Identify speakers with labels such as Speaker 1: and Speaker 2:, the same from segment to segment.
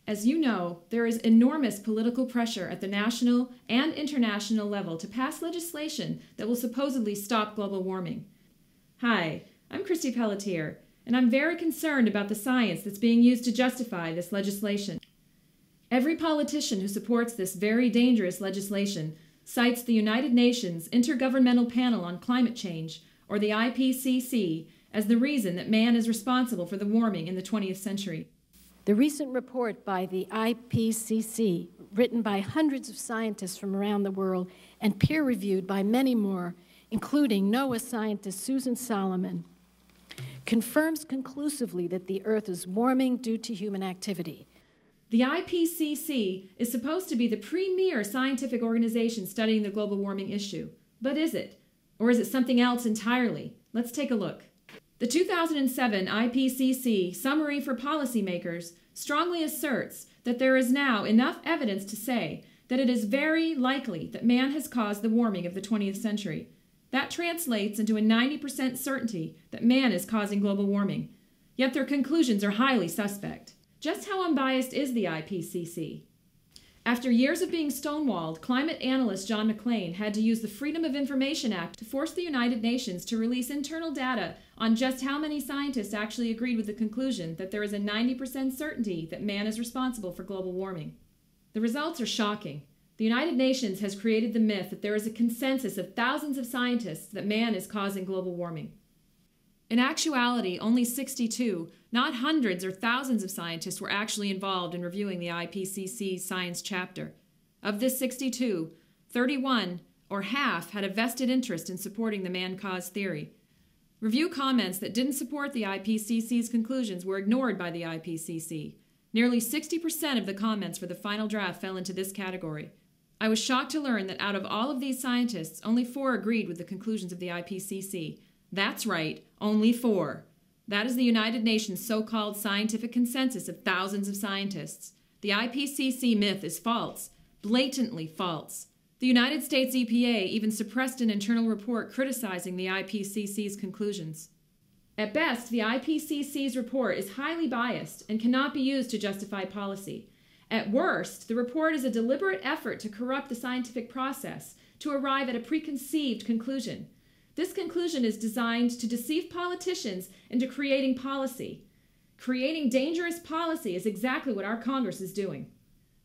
Speaker 1: As you know, there is enormous political pressure at the national and international level to pass legislation that will supposedly stop global warming. Hi, I'm Christy Pelletier, and I'm very concerned about the science that's being used to justify this legislation. Every politician who supports this very dangerous legislation cites the United Nations Intergovernmental Panel on Climate Change, or the IPCC, as the reason that man is responsible for the warming in the 20th century.
Speaker 2: The recent report by the IPCC, written by hundreds of scientists from around the world and peer-reviewed by many more, including NOAA scientist Susan Solomon, confirms conclusively that the Earth is warming due to human activity.
Speaker 1: The IPCC is supposed to be the premier scientific organization studying the global warming issue. But is it? Or is it something else entirely? Let's take a look. The 2007 IPCC Summary for Policymakers strongly asserts that there is now enough evidence to say that it is very likely that man has caused the warming of the 20th century. That translates into a 90% certainty that man is causing global warming. Yet their conclusions are highly suspect. Just how unbiased is the IPCC? After years of being stonewalled, climate analyst John McClain had to use the Freedom of Information Act to force the United Nations to release internal data on just how many scientists actually agreed with the conclusion that there is a 90% certainty that man is responsible for global warming. The results are shocking. The United Nations has created the myth that there is a consensus of thousands of scientists that man is causing global warming. In actuality, only 62, not hundreds or thousands of scientists were actually involved in reviewing the IPCC's science chapter. Of this 62, 31, or half, had a vested interest in supporting the man-caused theory. Review comments that didn't support the IPCC's conclusions were ignored by the IPCC. Nearly 60% of the comments for the final draft fell into this category. I was shocked to learn that out of all of these scientists, only 4 agreed with the conclusions of the IPCC. That's right, only 4. That is the United Nations' so-called scientific consensus of thousands of scientists. The IPCC myth is false, blatantly false. The United States EPA even suppressed an internal report criticizing the IPCC's conclusions. At best, the IPCC's report is highly biased and cannot be used to justify policy. At worst, the report is a deliberate effort to corrupt the scientific process to arrive at a preconceived conclusion. This conclusion is designed to deceive politicians into creating policy. Creating dangerous policy is exactly what our Congress is doing.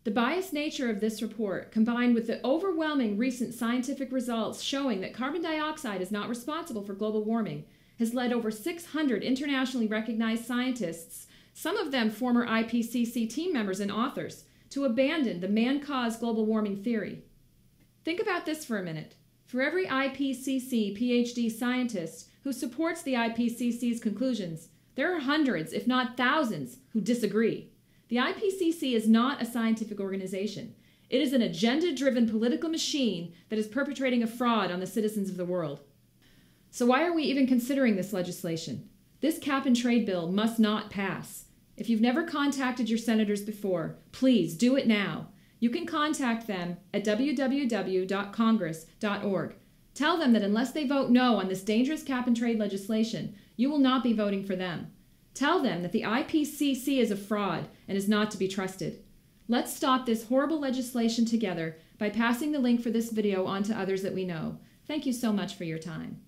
Speaker 1: The biased nature of this report, combined with the overwhelming recent scientific results showing that carbon dioxide is not responsible for global warming, has led over 600 internationally recognized scientists, some of them former IPCC team members and authors, to abandon the man-caused global warming theory. Think about this for a minute. For every IPCC PhD scientist who supports the IPCC's conclusions, there are hundreds, if not thousands, who disagree. The IPCC is not a scientific organization. It is an agenda-driven political machine that is perpetrating a fraud on the citizens of the world. So why are we even considering this legislation? This cap-and-trade bill must not pass. If you've never contacted your senators before, please do it now. You can contact them at www.congress.org. Tell them that unless they vote no on this dangerous cap-and-trade legislation, you will not be voting for them. Tell them that the IPCC is a fraud and is not to be trusted. Let's stop this horrible legislation together by passing the link for this video on to others that we know. Thank you so much for your time.